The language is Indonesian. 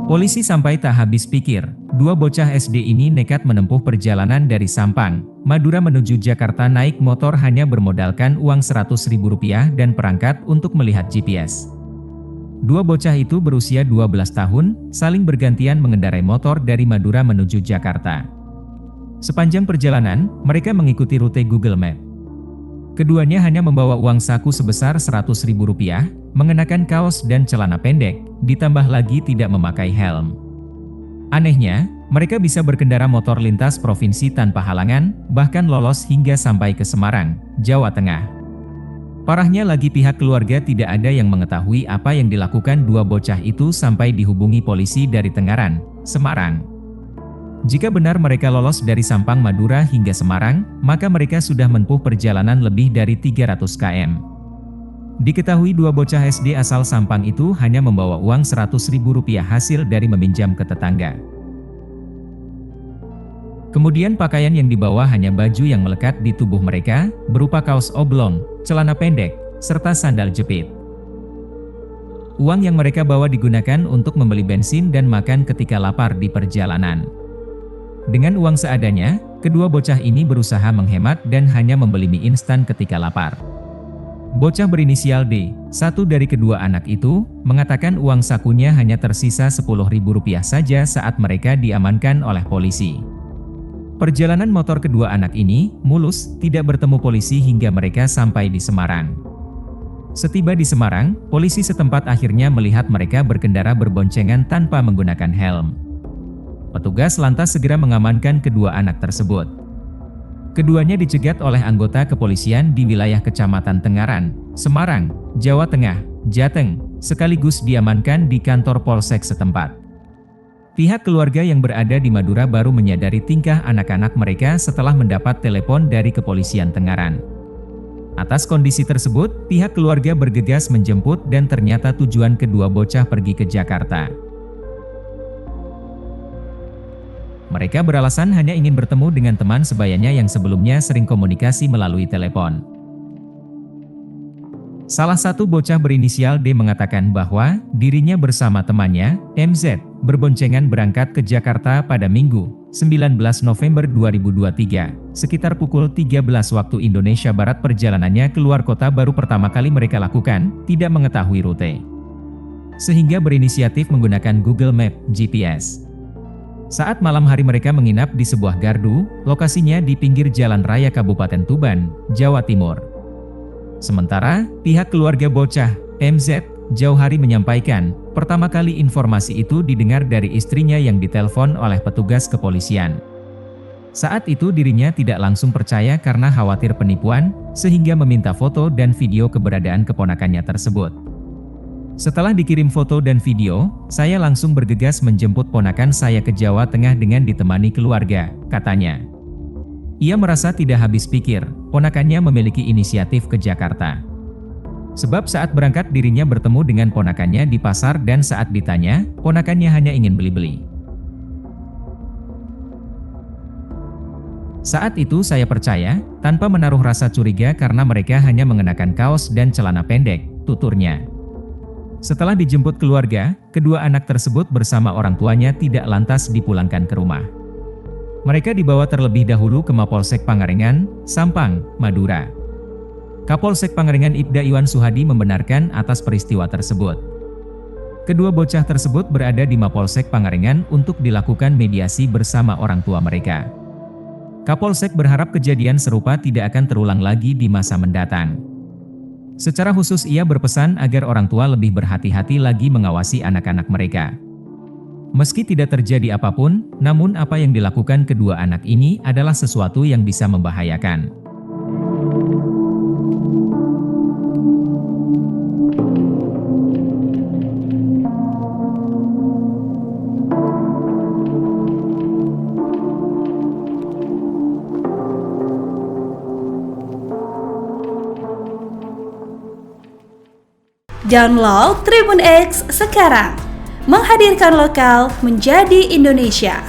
Polisi sampai tak habis pikir, dua bocah SD ini nekat menempuh perjalanan dari Sampang, Madura menuju Jakarta naik motor hanya bermodalkan uang Rp100.000 dan perangkat untuk melihat GPS. Dua bocah itu berusia 12 tahun, saling bergantian mengendarai motor dari Madura menuju Jakarta. Sepanjang perjalanan, mereka mengikuti rute Google Map. Keduanya hanya membawa uang saku sebesar Rp100.000, mengenakan kaos dan celana pendek, ditambah lagi tidak memakai helm. Anehnya, mereka bisa berkendara motor lintas provinsi tanpa halangan, bahkan lolos hingga sampai ke Semarang, Jawa Tengah. Parahnya lagi pihak keluarga tidak ada yang mengetahui apa yang dilakukan dua bocah itu sampai dihubungi polisi dari Tengaran, Semarang. Jika benar mereka lolos dari Sampang Madura hingga Semarang, maka mereka sudah menempuh perjalanan lebih dari 300 km. Diketahui dua bocah SD asal Sampang itu hanya membawa uang Rp100.000 hasil dari meminjam ke tetangga. Kemudian pakaian yang dibawa hanya baju yang melekat di tubuh mereka, berupa kaos oblong, celana pendek, serta sandal jepit. Uang yang mereka bawa digunakan untuk membeli bensin dan makan ketika lapar di perjalanan. Dengan uang seadanya, kedua bocah ini berusaha menghemat dan hanya membeli mie instan ketika lapar. Bocah berinisial D, satu dari kedua anak itu, mengatakan uang sakunya hanya tersisa Rp10.000 saja saat mereka diamankan oleh polisi. Perjalanan motor kedua anak ini mulus, tidak bertemu polisi hingga mereka sampai di Semarang. Setiba di Semarang, polisi setempat akhirnya melihat mereka berkendara berboncengan tanpa menggunakan helm. Petugas lantas segera mengamankan kedua anak tersebut. Keduanya dicegat oleh anggota kepolisian di wilayah Kecamatan Tengaran, Semarang, Jawa Tengah, Jateng, sekaligus diamankan di kantor Polsek setempat. Pihak keluarga yang berada di Madura baru menyadari tingkah anak-anak mereka setelah mendapat telepon dari kepolisian Tengaran. Atas kondisi tersebut, pihak keluarga bergegas menjemput dan ternyata tujuan kedua bocah pergi ke Jakarta. Mereka beralasan hanya ingin bertemu dengan teman sebayanya yang sebelumnya sering komunikasi melalui telepon. Salah satu bocah berinisial D mengatakan bahwa dirinya bersama temannya, MZ, berboncengan berangkat ke Jakarta pada Minggu, 19 November 2023, sekitar pukul 13 waktu Indonesia Barat. Perjalanannya keluar kota baru pertama kali mereka lakukan, tidak mengetahui rute, sehingga berinisiatif menggunakan Google Map GPS. Saat malam hari mereka menginap di sebuah gardu, lokasinya di pinggir Jalan Raya Kabupaten Tuban, Jawa Timur. Sementara, pihak keluarga bocah, MZ, jauh hari menyampaikan, pertama kali informasi itu didengar dari istrinya yang ditelepon oleh petugas kepolisian. Saat itu dirinya tidak langsung percaya karena khawatir penipuan, sehingga meminta foto dan video keberadaan keponakannya tersebut. Setelah dikirim foto dan video, saya langsung bergegas menjemput ponakan saya ke Jawa Tengah dengan ditemani keluarga, katanya. Ia merasa tidak habis pikir, ponakannya memiliki inisiatif ke Jakarta. Sebab saat berangkat dirinya bertemu dengan ponakannya di pasar dan saat ditanya, ponakannya hanya ingin beli-beli. Saat itu saya percaya, tanpa menaruh rasa curiga karena mereka hanya mengenakan kaos dan celana pendek, tuturnya. Setelah dijemput keluarga, kedua anak tersebut bersama orang tuanya tidak lantas dipulangkan ke rumah. Mereka dibawa terlebih dahulu ke Mapolsek Pangalengan, Sampang, Madura. Kapolsek Pangalengan Ibda Iwan Suhadi membenarkan atas peristiwa tersebut. Kedua bocah tersebut berada di Mapolsek Pangalengan untuk dilakukan mediasi bersama orang tua mereka. Kapolsek berharap kejadian serupa tidak akan terulang lagi di masa mendatang. Secara khusus ia berpesan agar orang tua lebih berhati-hati lagi mengawasi anak-anak mereka. Meski tidak terjadi apapun, namun apa yang dilakukan kedua anak ini adalah sesuatu yang bisa membahayakan. Download Tribun X sekarang, menghadirkan lokal menjadi Indonesia.